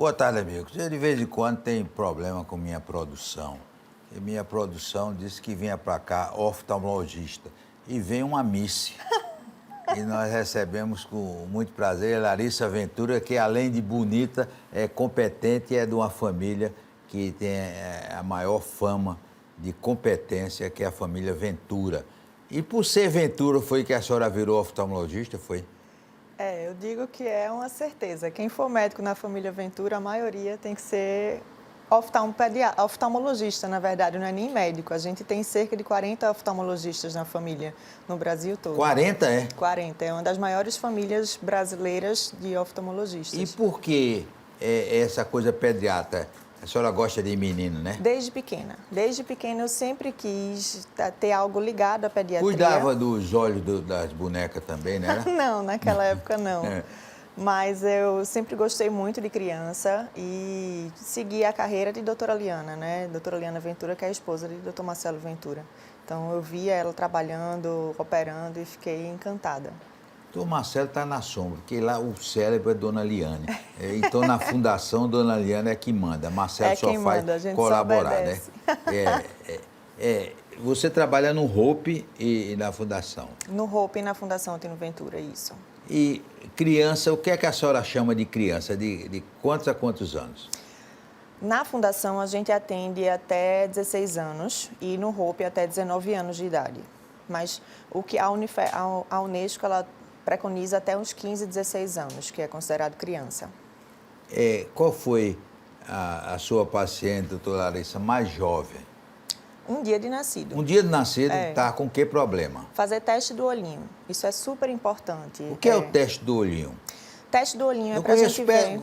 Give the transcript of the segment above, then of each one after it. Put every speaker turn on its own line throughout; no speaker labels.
Boa tarde, amigos. Eu, de vez em quando, tenho problema com minha produção. E minha produção disse que vinha para cá oftalmologista. E vem uma miss. E nós recebemos com muito prazer a Larissa Ventura, que além de bonita, é competente e é de uma família que tem a maior fama de competência, que é a família Ventura. E por ser Ventura foi que a senhora virou oftalmologista, foi?
Eu digo que é uma certeza. Quem for médico na família Ventura, a maioria tem que ser oftalmologista, na verdade, não é nem médico. A gente tem cerca de 40 oftalmologistas na família, no Brasil todo.
40, é?
40, é uma das maiores famílias brasileiras de oftalmologistas.
E por que essa coisa pediatra? A senhora gosta de menino, né?
Desde pequena. Desde pequena eu sempre quis ter algo ligado à pediatria.
Cuidava dos olhos das bonecas também, né?
Não, naquela época não.
É.
Mas eu sempre gostei muito de criança e segui a carreira de doutora Liana, né? Doutora Liana Ventura, que é a esposa de doutor Marcelo Ventura. Então eu via ela trabalhando, operando e fiquei encantada.
O Marcelo está na sombra, porque lá o cérebro é Dona Liane. Então, na fundação, Dona Liane é que manda. Marcelo só faz colaborar, né? Você trabalha no Hope e na fundação.
No Hope e na Fundação Tino Ventura, isso.
E criança, o que é que a senhora chama de criança? De quantos a quantos anos?
Na fundação, a gente atende até 16 anos e no Hope até 19 anos de idade. Mas o que a Unesco ela preconiza até uns 15, 16 anos, que é considerado criança.
Qual foi a sua paciente, doutora Larissa, mais jovem?
Um dia de nascido.
Um dia de nascido, está com que problema?
Fazer teste do olhinho. Isso é super importante.
O que é o teste do olhinho?
Teste do olhinho é para a gente ver...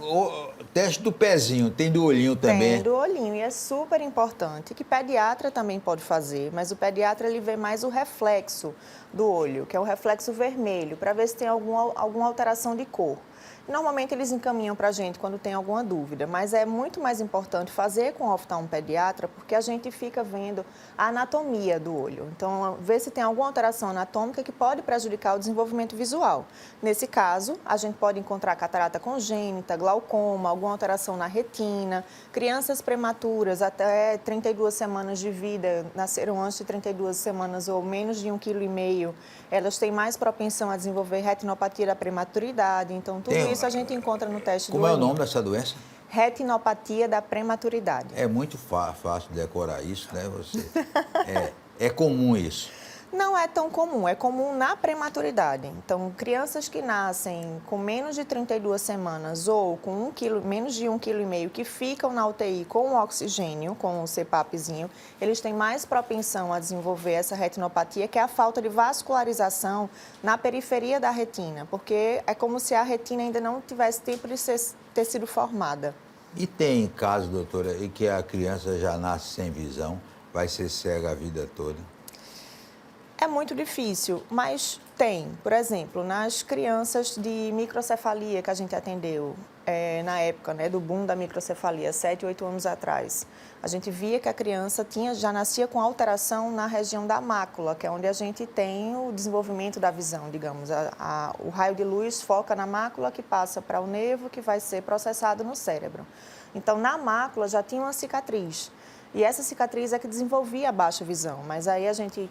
Teste do pezinho, tem do olhinho também?
Tem do olhinho e é super importante, que pediatra também pode fazer, mas o pediatra ele vê mais o reflexo do olho, que é o reflexo vermelho, para ver se tem alguma alteração de cor. Normalmente eles encaminham para a gente quando tem alguma dúvida, mas é muito mais importante fazer com o oftalmopediatra porque a gente fica vendo a anatomia do olho. Então, ver se tem alguma alteração anatômica que pode prejudicar o desenvolvimento visual. Nesse caso, a gente pode encontrar catarata congênita, glaucoma, alguma alteração na retina. Crianças prematuras até 32 semanas de vida, nasceram antes de 32 semanas ou menos de 1,5 kg, elas têm mais propensão a desenvolver retinopatia da prematuridade. Então, tudo isso a gente encontra no teste do olhinho.
Como é o nome dessa doença?
Retinopatia da prematuridade.
É muito fácil decorar isso, né? É comum isso.
Não é tão comum, é comum na prematuridade. Então, crianças que nascem com menos de 32 semanas ou com menos de 1,5 kg que ficam na UTI com o oxigênio, com o CPAPzinho, eles têm mais propensão a desenvolver essa retinopatia, que é a falta de vascularização na periferia da retina, porque é como se a retina ainda não tivesse tempo de ter sido formada.
E tem caso, doutora, em que a criança já nasce sem visão, vai ser cega a vida toda?
É muito difícil, mas tem. Por exemplo, nas crianças de microcefalia que a gente atendeu na época do boom da microcefalia, 7, 8 anos atrás, a gente via que a criança já nascia com alteração na região da mácula, que é onde a gente tem o desenvolvimento da visão, digamos. O raio de luz foca na mácula que passa para o nervo que vai ser processado no cérebro. Então, na mácula já tinha uma cicatriz. E essa cicatriz é que desenvolvia a baixa visão, mas aí a gente...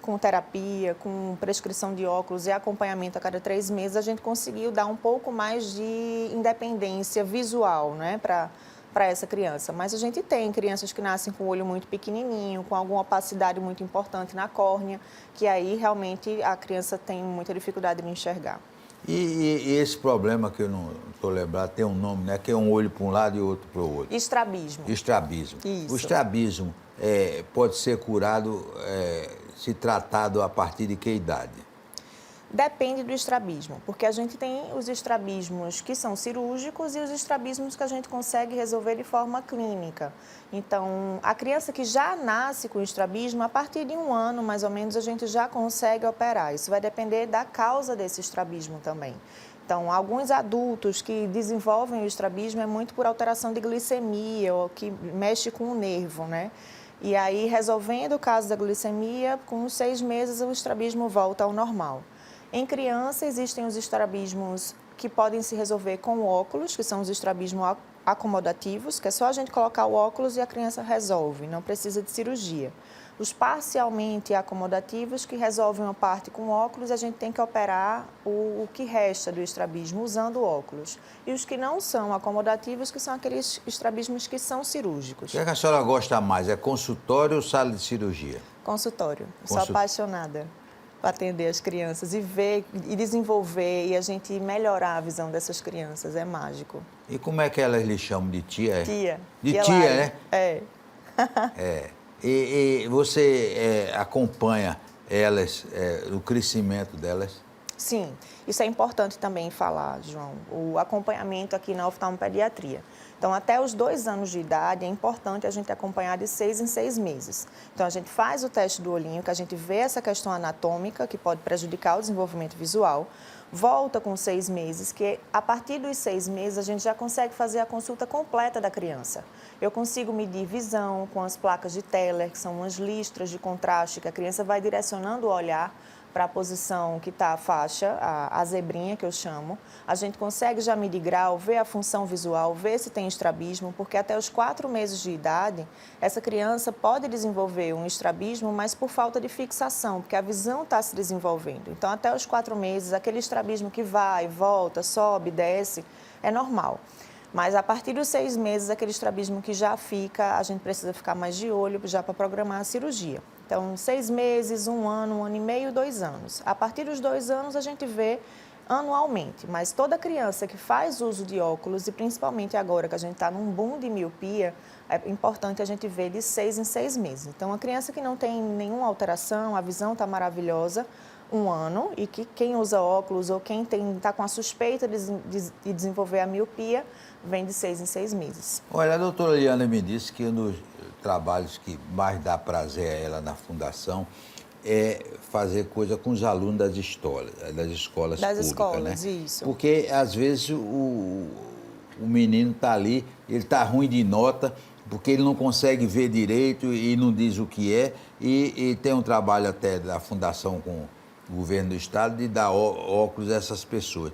com terapia, com prescrição de óculos e acompanhamento a cada 3 meses, a gente conseguiu dar um pouco mais de independência visual, né, para essa criança. Mas a gente tem crianças que nascem com o olho muito pequenininho, com alguma opacidade muito importante na córnea, que aí realmente a criança tem muita dificuldade de enxergar.
E esse problema que eu não estou lembrado, tem um nome, né, que é um olho para um lado e outro para o outro.
Estrabismo.
Estrabismo.
Isso.
O estrabismo pode ser curado, se tratado a partir de que idade?
Depende do estrabismo, porque a gente tem os estrabismos que são cirúrgicos e os estrabismos que a gente consegue resolver de forma clínica. Então, a criança que já nasce com estrabismo, a partir de 1 ano, mais ou menos, a gente já consegue operar. Isso vai depender da causa desse estrabismo também. Então, alguns adultos que desenvolvem o estrabismo é muito por alteração de glicemia ou que mexe com o nervo, né? E aí, resolvendo o caso da glicemia, com 6 meses o estrabismo volta ao normal. Em criança, existem os estrabismos que podem se resolver com óculos, que são os estrabismos acomodativos, que é só a gente colocar o óculos e a criança resolve, não precisa de cirurgia. Os parcialmente acomodativos, que resolvem uma parte com óculos, a gente tem que operar o que resta do estrabismo usando óculos. E os que não são acomodativos, que são aqueles estrabismos que são cirúrgicos.
O que é que a senhora gosta mais? É consultório ou sala de cirurgia?
Consultório. Sou apaixonada para atender as crianças e ver, e desenvolver, e a gente melhorar a visão dessas crianças. É mágico.
E como é que elas lhe chamam de tia?
Tia.
De
Tia,
tia,
Lari.
né?
É.
É. E você acompanha elas, o crescimento delas?
Sim, isso é importante também falar, João, o acompanhamento aqui na oftalmopediatria. Então, até os 2 anos de idade, é importante a gente acompanhar de 6 em 6 meses. Então, a gente faz o teste do olhinho, que a gente vê essa questão anatômica, que pode prejudicar o desenvolvimento visual, volta com 6 meses, que a partir dos 6 meses a gente já consegue fazer a consulta completa da criança. Eu consigo medir visão com as placas de Teller, que são umas listras de contraste, que a criança vai direcionando o olhar para a posição que está a faixa, a zebrinha que eu chamo. A gente consegue já medir grau, ver a função visual, ver se tem estrabismo, porque até os 4 meses de idade, essa criança pode desenvolver um estrabismo, mas por falta de fixação, porque a visão está se desenvolvendo. Então, até os 4 meses, aquele estrabismo que vai, volta, sobe, desce, é normal. Mas a partir dos 6 meses, aquele estrabismo que já fica, a gente precisa ficar mais de olho já para programar a cirurgia. Então, 6 meses, 1 ano, 1 ano e meio, 2 anos. A partir dos 2 anos, a gente vê anualmente, mas toda criança que faz uso de óculos, e principalmente agora que a gente está num boom de miopia, é importante a gente ver de 6 em 6 meses. Então, a criança que não tem nenhuma alteração, a visão está maravilhosa, 1 ano, e que quem usa óculos ou quem está com a suspeita de desenvolver a miopia, vem de 6 em 6 meses.
Olha, a doutora Liana me disse que um dos trabalhos que mais dá prazer a ela na fundação é fazer coisa com os alunos das escolas públicas,
escolas,
né?
isso.
Porque, às vezes, o menino está ali, ele está ruim de nota, porque ele não consegue ver direito e não diz o que é, e tem um trabalho até da fundação com o governo do estado de dar óculos a essas pessoas.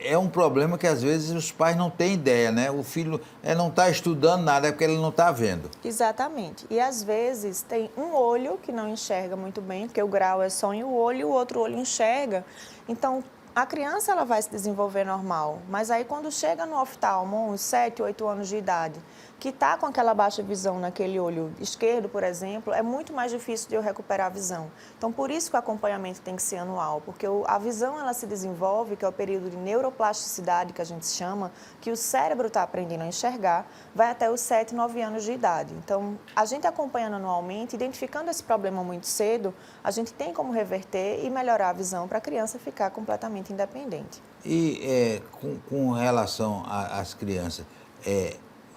É um problema que às vezes os pais não têm ideia, né? O filho não está estudando nada, é porque ele não está vendo.
Exatamente. E às vezes tem um olho que não enxerga muito bem, porque o grau é só em um olho e o outro olho enxerga. Então, a criança ela vai se desenvolver normal, mas aí quando chega no oftalmo, uns 7, 8 anos de idade, que está com aquela baixa visão naquele olho esquerdo, por exemplo, é muito mais difícil de eu recuperar a visão. Então, por isso que o acompanhamento tem que ser anual, porque a visão ela se desenvolve, que é o período de neuroplasticidade, que a gente chama, que o cérebro está aprendendo a enxergar, vai até os 7, 9 anos de idade. Então, a gente acompanhando anualmente, identificando esse problema muito cedo, a gente tem como reverter e melhorar a visão para a criança ficar completamente independente.
E com relação às crianças,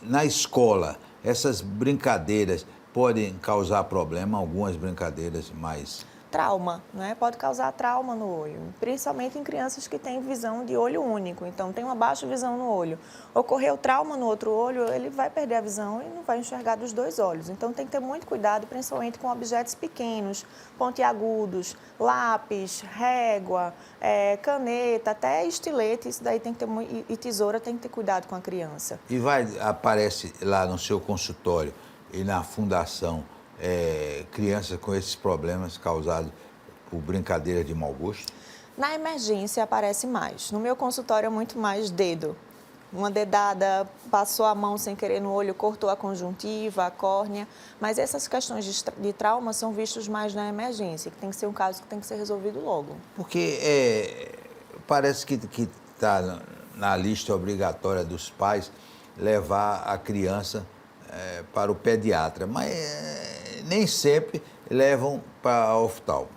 na escola, essas brincadeiras podem causar problema, algumas brincadeiras mais...
Trauma, né? Pode causar trauma no olho, principalmente em crianças que têm visão de olho único, então tem uma baixa visão no olho. Ocorreu trauma no outro olho, ele vai perder a visão e não vai enxergar dos 2 olhos. Então tem que ter muito cuidado, principalmente com objetos pequenos, pontiagudos, lápis, régua, caneta, até estilete, isso daí tem que ter e tesoura, tem que ter cuidado com a criança.
E aparece lá no seu consultório e na fundação crianças com esses problemas causados por brincadeira de mau gosto?
Na emergência aparece mais. No meu consultório é muito mais dedo. Uma dedada, passou a mão sem querer no olho, cortou a conjuntiva, a córnea. Mas essas questões de trauma são vistos mais na emergência, que tem que ser um caso que tem que ser resolvido logo.
Porque parece que está na lista obrigatória dos pais levar a criança para o pediatra, mas nem sempre levam para oftalmo.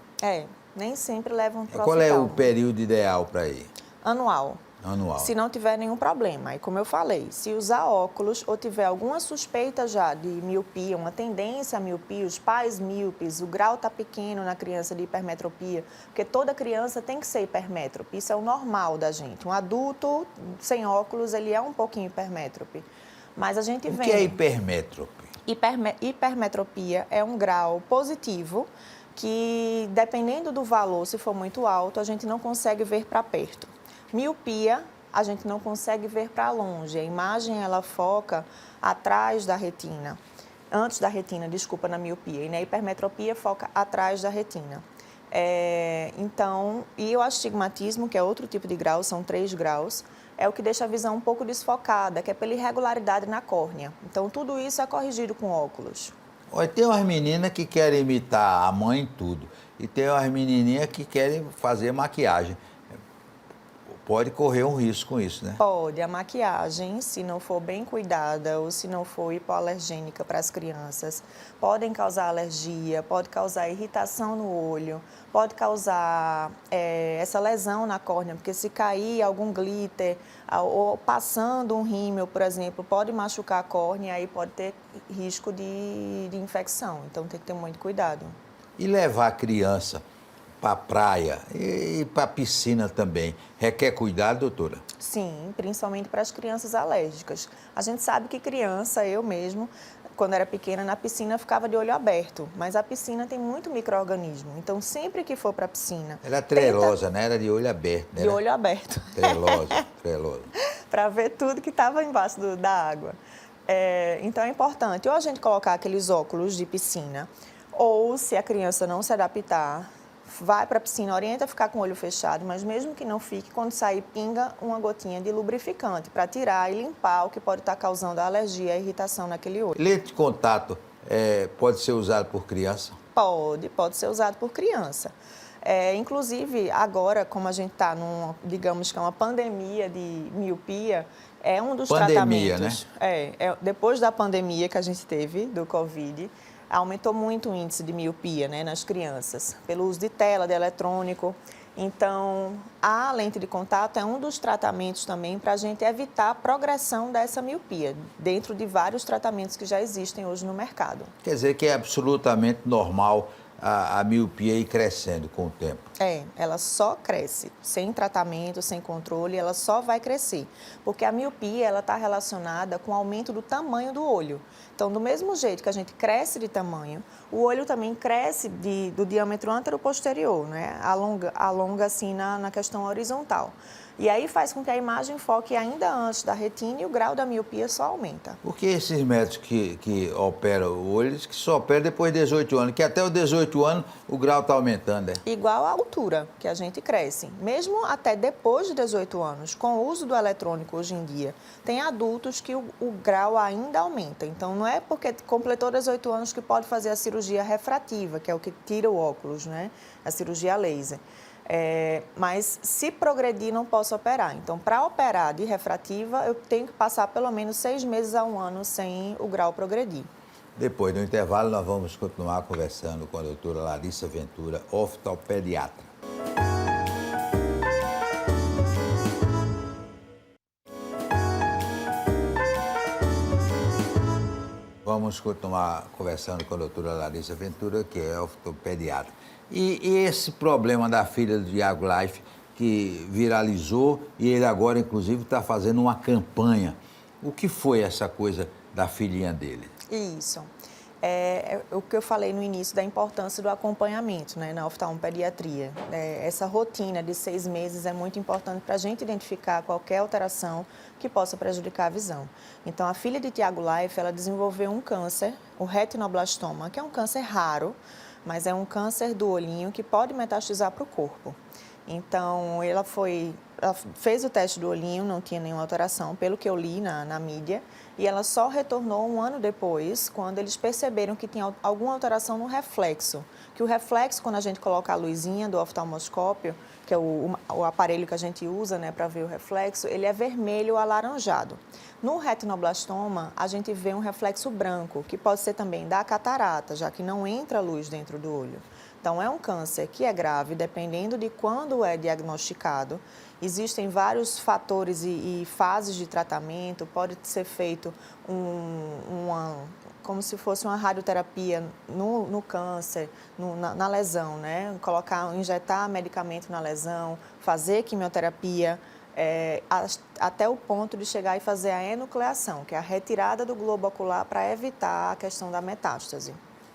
Nem sempre levam para o
Qual é o
oftalmo.
período ideal para ir?
Anual.
Anual.
Se não tiver nenhum problema. E como eu falei, se usar óculos ou tiver alguma suspeita já de miopia, uma tendência à miopia, os pais míopes, o grau está pequeno na criança de hipermetropia, porque toda criança tem que ser hipermétrope, isso é o normal da gente. Um adulto sem óculos, ele é um pouquinho hipermétrope. Mas a gente vê...
O que é hipermétrope?
Hipermetropia é um grau positivo que, dependendo do valor, se for muito alto, a gente não consegue ver para perto. Miopia a gente não consegue ver para longe. A imagem, ela foca atrás da retina, antes da retina, desculpa, na miopia. E na hipermetropia foca atrás da retina. Então, e o astigmatismo, que é outro tipo de grau, são 3 graus, é o que deixa a visão um pouco desfocada, que é pela irregularidade na córnea. Então, tudo isso é corrigido com óculos.
Olha, tem umas meninas que querem imitar a mãe em tudo. E tem umas menininhas que querem fazer maquiagem. Pode correr um risco com isso, né?
Pode. A maquiagem, se não for bem cuidada ou se não for hipoalergênica para as crianças, podem causar alergia, pode causar irritação no olho, pode causar essa lesão na córnea, porque se cair algum glitter ou passando um rímel, por exemplo, pode machucar a córnea e aí pode ter risco de infecção. Então, tem que ter muito cuidado.
E levar a criança para a praia e para a piscina também, requer cuidado, doutora?
Sim, principalmente para as crianças alérgicas. A gente sabe que criança, eu mesmo, quando era pequena, na piscina ficava de olho aberto, mas a piscina tem muito micro-organismo, então sempre que for para a piscina...
Era trelosa, né? Era de olho aberto, né?
De olho aberto.
Trelosa.
Para ver tudo que estava embaixo da água. Então é importante ou a gente colocar aqueles óculos de piscina, ou se a criança não se adaptar, vai para a piscina, orienta a ficar com o olho fechado, mas mesmo que não fique, quando sair, pinga uma gotinha de lubrificante para tirar e limpar o que pode estar causando a alergia e a irritação naquele olho.
Lente de contato pode ser usado por criança?
Pode ser usado por criança. Inclusive, agora, como a gente está digamos que é uma pandemia de miopia, é um dos tratamentos.
Né?
Depois da pandemia que a gente teve, do Covid, aumentou muito o índice de miopia, né, nas crianças, pelo uso de tela, de eletrônico. Então, a lente de contato é um dos tratamentos também para a gente evitar a progressão dessa miopia, dentro de vários tratamentos que já existem hoje no mercado.
Quer dizer que é absolutamente normal a miopia ir crescendo com o tempo.
Ela só cresce, sem tratamento, sem controle, ela só vai crescer. Porque a miopia, ela está relacionada com o aumento do tamanho do olho. Então, do mesmo jeito que a gente cresce de tamanho, o olho também cresce do diâmetro antero-posterior, né? Alonga assim na questão horizontal. E aí faz com que a imagem foque ainda antes da retina e o grau da miopia só aumenta.
Porque esses médicos que operam o olho, eles que só operam depois de 18 anos, que até os 18 anos o grau está aumentando, né?
Igual a altura que a gente cresce, mesmo até depois de 18 anos, com o uso do eletrônico hoje em dia, tem adultos que o grau ainda aumenta. Então, não é porque completou 18 anos que pode fazer a cirurgia refrativa, que é o que tira o óculos, né? A cirurgia laser. Mas se progredir, não posso operar. Então, para operar de refrativa, eu tenho que passar pelo menos 6 meses a 1 ano sem o grau progredir.
Depois do intervalo, nós vamos continuar conversando com a doutora Larissa Ventura, oftalmopediatra. Vamos continuar conversando com a doutora Larissa Ventura, que é oftalmopediatra. E esse problema da filha do Tiago Life, que viralizou, e ele agora, inclusive, está fazendo uma campanha. O que foi essa coisa da filhinha dele?
Isso. É o que eu falei no início da importância do acompanhamento, né, na oftalmopediatria. Essa rotina de 6 meses é muito importante para a gente identificar qualquer alteração que possa prejudicar a visão. Então, a filha de Tiago Life, ela desenvolveu um câncer, o retinoblastoma, que é um câncer raro, mas é um câncer do olhinho que pode metastizar para o corpo. Então, ela fez o teste do olhinho, não tinha nenhuma alteração, pelo que eu li na mídia, e ela só retornou 1 ano depois, quando eles perceberam que tinha alguma alteração no reflexo. Que o reflexo, quando a gente coloca a luzinha do oftalmoscópio, que é o aparelho que a gente usa, né, para ver o reflexo, ele é vermelho ou alaranjado. No retinoblastoma, a gente vê um reflexo branco, que pode ser também da catarata, já que não entra luz dentro do olho. Então, é um câncer que é grave, dependendo de quando é diagnosticado. Existem vários fatores e fases de tratamento. Pode ser feito como se fosse uma radioterapia no câncer, na lesão, né? Injetar medicamento na lesão, fazer quimioterapia, até o ponto de chegar e fazer a enucleação, que é a retirada do globo ocular para evitar a questão da metástase.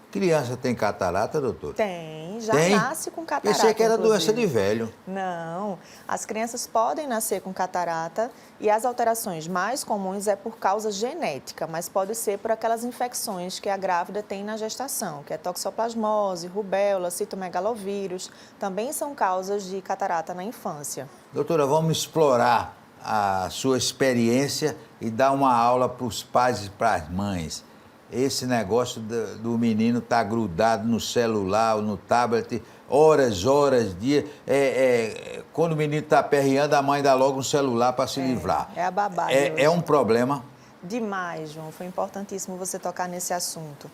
Criança tem catarata, doutor?
Tem, já
Tem?
nasce com catarata.
Pensei que era doença
inclusive.
de velho.
Não, as crianças podem nascer com catarata e as alterações mais comuns é por causa genética, mas pode ser por aquelas infecções que a grávida tem na gestação, que é toxoplasmose, rubéola, citomegalovírus, também são causas de catarata na infância.
Doutora, vamos explorar a sua experiência e dar uma aula para os pais e para as mães. Esse negócio do menino estar grudado no celular ou no tablet, horas, dias. Quando o menino está aperreando, a mãe dá logo um celular para se livrar.
É a babá.
É um problema.
Demais, João. Foi importantíssimo você tocar nesse assunto.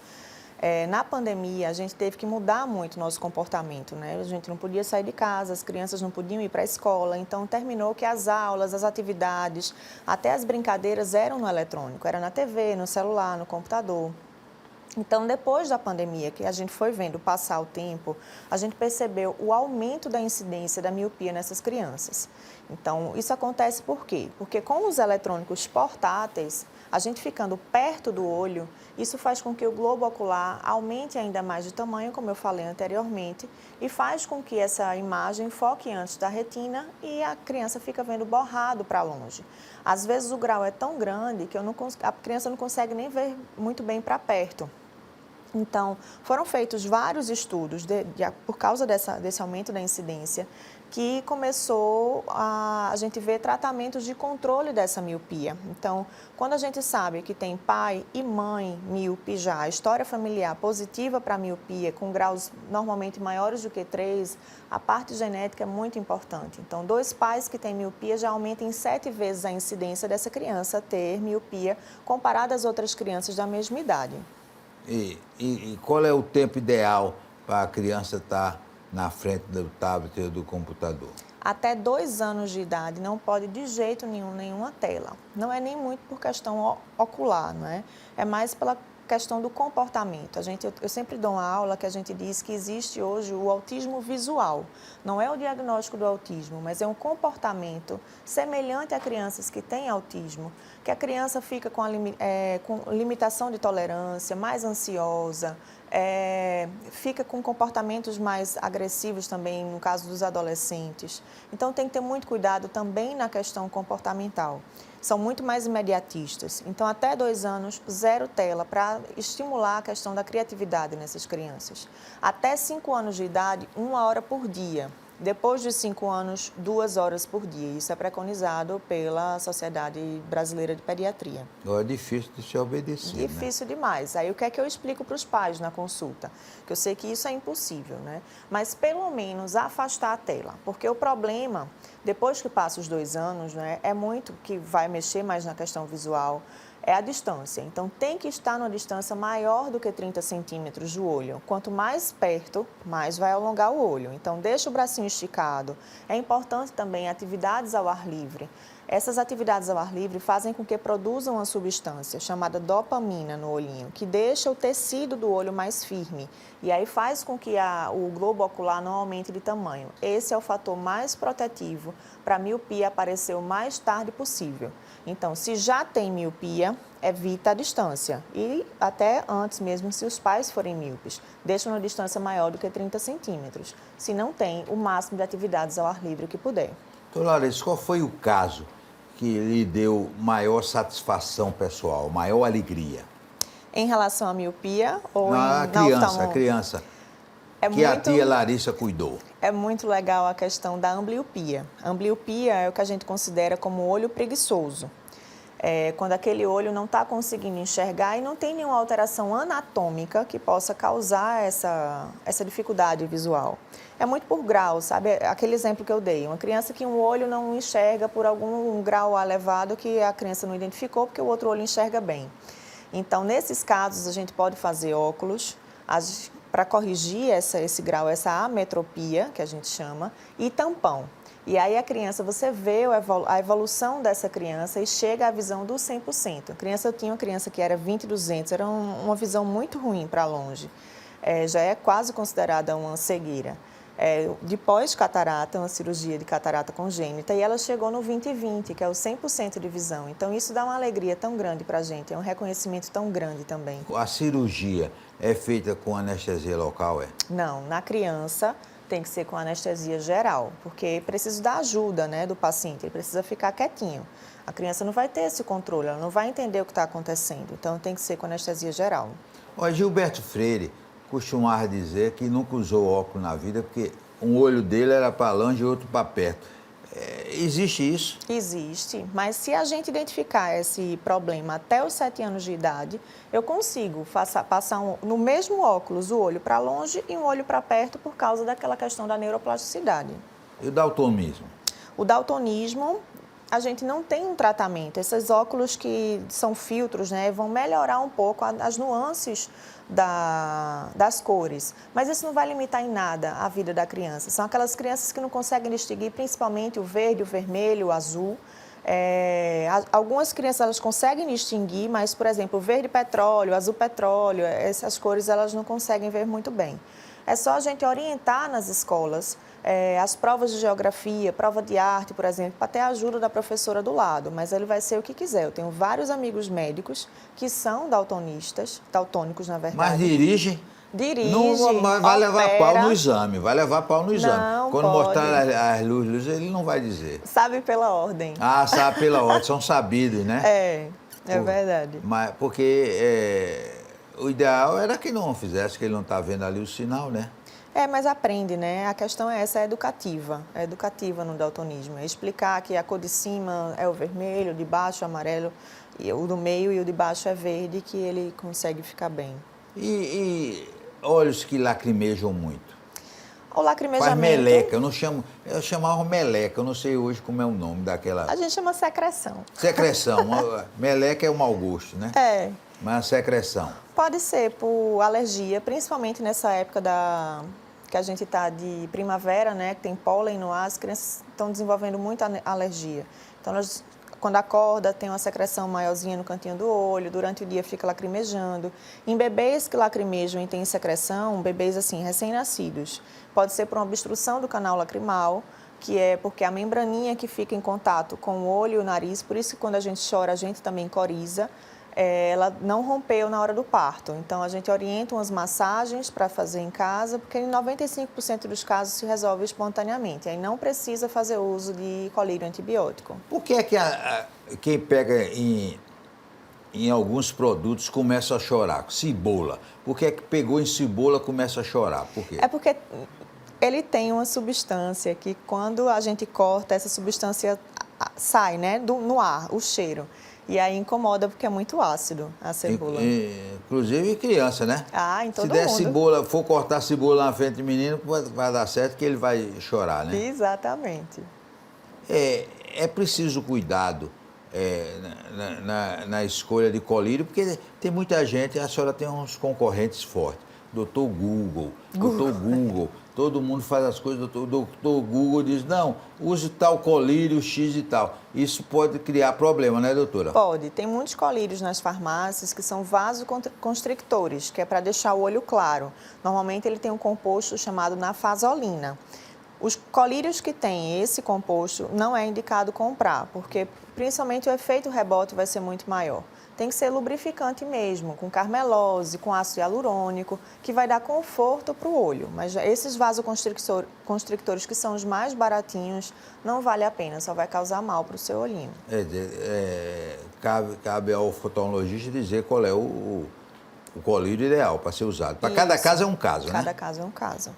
Na pandemia, a gente teve que mudar muito o nosso comportamento, né? A gente não podia sair de casa, as crianças não podiam ir para a escola, então terminou que as aulas, as atividades, até as brincadeiras eram no eletrônico, era na TV, no celular, no computador. Então, depois da pandemia, que a gente foi vendo passar o tempo, a gente percebeu o aumento da incidência da miopia nessas crianças. Então, isso acontece por quê? Porque com os eletrônicos portáteis, a gente ficando perto do olho, isso faz com que o globo ocular aumente ainda mais de tamanho, como eu falei anteriormente, e faz com que essa imagem foque antes da retina e a criança fica vendo borrado para longe. Às vezes o grau é tão grande que a criança não consegue nem ver muito bem para perto. Então, foram feitos vários estudos por causa desse aumento da incidência, que começou a gente ver tratamentos de controle dessa miopia. Então, quando a gente sabe que tem pai e mãe míope já, a história familiar positiva para a miopia, com graus normalmente maiores do que 3, a parte genética é muito importante. Então, 2 pais que têm miopia já aumentam em 7 vezes a incidência dessa criança ter miopia, comparada às outras crianças da mesma idade.
E qual é o tempo ideal para a criança estar na frente do tablet ou do computador?
Até 2 anos de idade não pode de jeito nenhum nenhuma tela. Não é nem muito por questão ocular, não é? É mais pela questão do comportamento. Eu sempre dou uma aula que a gente diz que existe hoje o autismo visual. Não é o diagnóstico do autismo, mas é um comportamento semelhante a crianças que têm autismo, que a criança fica com limitação de tolerância, mais ansiosa, fica com comportamentos mais agressivos também, no caso dos adolescentes. Então, tem que ter muito cuidado também na questão comportamental. São muito mais imediatistas. Então, até 2 anos, 0 tela, para estimular a questão da criatividade nessas crianças. Até 5 anos de idade, 1 hora por dia. Depois de 5 anos, 2 horas por dia. Isso é preconizado pela Sociedade Brasileira de Pediatria.
É difícil de se obedecer,
Difícil demais. Aí o que é que eu explico para os pais na consulta? Que eu sei que isso é impossível, né? Mas pelo menos afastar a tela. Porque o problema, depois que passa os 2 anos, né, é muito que vai mexer mais na questão visual, é a distância. Então, tem que estar numa distância maior do que 30 centímetros do olho. Quanto mais perto, mais vai alongar o olho. Então, deixa o bracinho esticado. É importante também atividades ao ar livre. Essas atividades ao ar livre fazem com que produzam uma substância chamada dopamina no olhinho, que deixa o tecido do olho mais firme. E aí faz com que o globo ocular não aumente de tamanho. Esse é o fator mais protetivo para a miopia aparecer o mais tarde possível. Então, se já tem miopia, evita a distância. E até antes mesmo, se os pais forem míopes, deixa uma distância maior do que 30 centímetros. Se não tem, o máximo de atividades ao ar livre que puder.
Doutor Larissa, qual foi o caso que lhe deu maior satisfação pessoal, maior alegria?
Em relação à miopia ou
A criança a tia Larissa cuidou.
É muito legal a questão da ambliopia. A ambliopia é o que a gente considera como olho preguiçoso. Quando aquele olho não está conseguindo enxergar e não tem nenhuma alteração anatômica que possa causar essa dificuldade visual. É muito por grau, sabe? Aquele exemplo que eu dei. Uma criança que um olho não enxerga por algum grau elevado que a criança não identificou porque o outro olho enxerga bem. Então, nesses casos, a gente pode fazer óculos para corrigir esse grau, essa ametropia, que a gente chama, e tampão. E aí a criança, você vê a evolução dessa criança e chega à visão do 100%. Eu tinha uma criança que era 20/200, era uma visão muito ruim para longe. Já é quase considerada uma cegueira. de pós-catarata, uma cirurgia de catarata congênita, e ela chegou no 20/20, que é o 100% de visão. Então, isso dá uma alegria tão grande para a gente, é um reconhecimento tão grande também.
A cirurgia é feita com anestesia local, é?
Não, na criança tem que ser com anestesia geral, porque precisa da ajuda, né, do paciente, ele precisa ficar quietinho. A criança não vai ter esse controle, ela não vai entender o que está acontecendo, então tem que ser com anestesia geral.
Olha, Gilberto Freire costumava dizer que nunca usou óculos na vida porque um olho dele era para longe e outro para perto. Existe isso?
Existe, mas se a gente identificar esse problema até os 7 anos de idade, eu consigo passar no mesmo óculos o olho para longe e um olho para perto por causa daquela questão da neuroplasticidade.
E o daltonismo?
O daltonismo, a gente não tem um tratamento. Esses óculos que são filtros, né, vão melhorar um pouco as nuances das cores, mas isso não vai limitar em nada a vida da criança. São aquelas crianças que não conseguem distinguir principalmente o verde, o vermelho, o azul. Algumas crianças elas conseguem distinguir, mas, por exemplo, o verde petróleo, o azul petróleo, essas cores elas não conseguem ver muito bem. É só a gente orientar nas escolas as provas de geografia, prova de arte, por exemplo, para ter a ajuda da professora do lado, mas ele vai ser o que quiser. Eu tenho vários amigos médicos que são daltonistas, daltônicos, na verdade.
Mas dirige?
Dirige,
não vai levar
opera.
pau no exame, vai levar pau no exame.
Não
Quando
pode.
mostrar as luzes, ele não vai dizer.
Sabe pela ordem.
Ah, sabe pela ordem, são sabidos, né?
É verdade.
Mas porque o ideal era que não fizesse, que ele não está vendo ali o sinal, né?
Mas aprende, né? A questão é essa, é educativa no daltonismo. É explicar que a cor de cima é o vermelho, o de baixo é o amarelo, e o do meio e o de baixo é verde, que ele consegue ficar bem.
E olhos que lacrimejam muito?
O lacrimejamento...
Faz meleca, eu chamava meleca, eu não sei hoje como é o nome daquela...
A gente chama secreção.
Secreção, meleca é o mau gosto, né? Mas a secreção.
Pode ser por alergia, principalmente nessa época que a gente está de primavera, né? Que tem pólen no ar, as crianças estão desenvolvendo muita alergia. Então, quando acorda, tem uma secreção maiorzinha no cantinho do olho, durante o dia fica lacrimejando. Em bebês que lacrimejam e têm secreção, bebês assim, recém-nascidos, pode ser por uma obstrução do canal lacrimal, que é porque a membraninha que fica em contato com o olho e o nariz, por isso que quando a gente chora, a gente também coriza, ela não rompeu na hora do parto. Então, a gente orienta umas massagens para fazer em casa, porque em 95% dos casos se resolve espontaneamente. Aí não precisa fazer uso de colírio antibiótico.
Por que é que quem pega em alguns produtos começa a chorar? Cebola. Por que é que pegou em cebola começa a chorar? Por quê?
É porque ele tem uma substância que quando a gente corta, essa substância sai, né, no ar, o cheiro. E aí incomoda porque é muito ácido a cebola.
Inclusive criança, né?
Em todo mundo.
Se der cebola, for cortar cebola na frente do menino, vai dar certo que ele vai chorar, né?
Exatamente.
É preciso cuidado na escolha de colírio, porque tem muita gente, a senhora tem uns concorrentes fortes. Doutor Google. Todo mundo faz as coisas, doutor Google diz, não, use tal colírio X e tal. Isso pode criar problema, né, doutora?
Pode. Tem muitos colírios nas farmácias que são vasoconstrictores, que é para deixar o olho claro. Normalmente ele tem um composto chamado nafasolina. Os colírios que têm esse composto não é indicado comprar, porque principalmente o efeito rebote vai ser muito maior. Tem que ser lubrificante mesmo, com carmelose, com ácido hialurônico, que vai dar conforto para o olho. Mas esses vasoconstrictores que são os mais baratinhos, não vale a pena, só vai causar mal para o seu olhinho.
Cabe ao oftalmologista dizer qual é o colírio ideal para ser usado. Para cada caso é um caso, né?
Cada caso é um caso.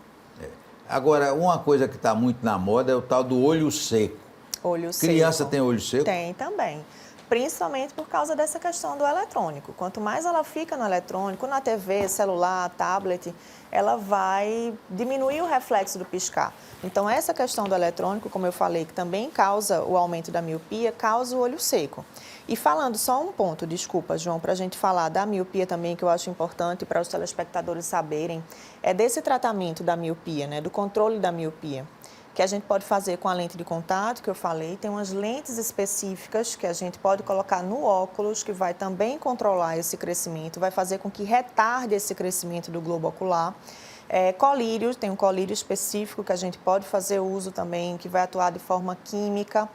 Agora, uma coisa que está muito na moda é o tal do olho seco.
Olho seco.
Criança tem olho seco?
Tem também. Principalmente por causa dessa questão do eletrônico. Quanto mais ela fica no eletrônico, na TV, celular, tablet, ela vai diminuir o reflexo do piscar. Então, essa questão do eletrônico, como eu falei, que também causa o aumento da miopia, causa o olho seco. E falando só um ponto, desculpa, João, para a gente falar da miopia também, que eu acho importante para os telespectadores saberem, é desse tratamento da miopia, né, do controle da miopia, que a gente pode fazer com a lente de contato, que eu falei. Tem umas lentes específicas que a gente pode colocar no óculos, que vai também controlar esse crescimento, vai fazer com que retarde esse crescimento do globo ocular. Colírios, tem um colírio específico que a gente pode fazer uso também, que vai atuar de forma química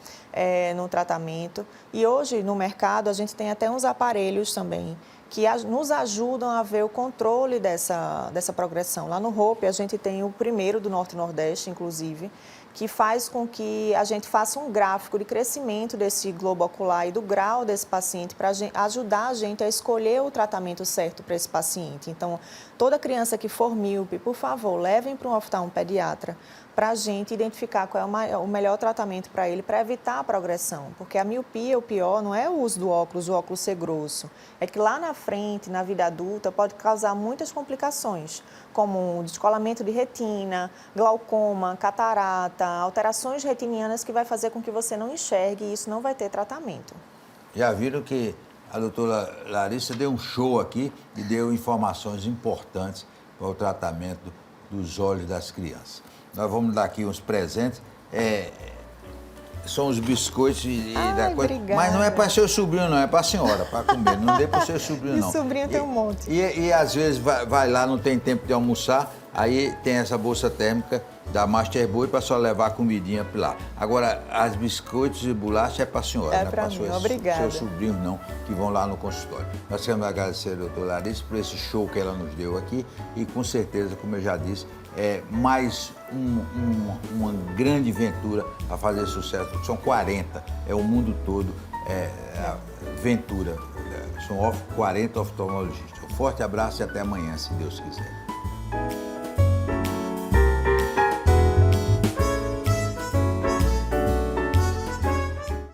no tratamento. E hoje, no mercado, a gente tem até uns aparelhos também que nos ajudam a ver o controle dessa progressão. Lá no Hope, a gente tem o primeiro do Norte e Nordeste, inclusive, que faz com que a gente faça um gráfico de crescimento desse globo ocular e do grau desse paciente para ajudar a gente a escolher o tratamento certo para esse paciente. Então, toda criança que for míope, por favor, levem para um oftalmo pediatra para a gente identificar qual é o melhor tratamento para ele, para evitar a progressão. Porque a miopia, o pior, não é o uso do óculos, o óculos ser grosso. É que lá na frente, na vida adulta, pode causar muitas complicações, como descolamento de retina, glaucoma, catarata, alterações retinianas que vai fazer com que você não enxergue e isso não vai ter tratamento.
Já viram que a doutora Larissa deu um show aqui e deu informações importantes para o tratamento dos olhos das crianças. Nós vamos dar aqui uns presentes. São os biscoitos da coisa.
Obrigada.
Mas não é para seu sobrinho, não, é para a senhora, para comer. Não dê para o seu sobrinho, não.
E sobrinho tem um monte.
E às vezes vai lá, não tem tempo de almoçar, aí tem essa bolsa térmica da Master Boy para só levar a comidinha para lá. Agora, as biscoitos e bolacha é para a senhora,
é
não é para
mim, obrigada.
seus sobrinhos, não, que vão lá no consultório. Nós queremos agradecer a doutora Larissa por esse show que ela nos deu aqui e, com certeza, como eu já disse, é mais uma grande aventura a fazer sucesso. São 40, é o mundo todo, aventura. São 40 oftalmologistas. Um forte abraço e até amanhã, se Deus quiser.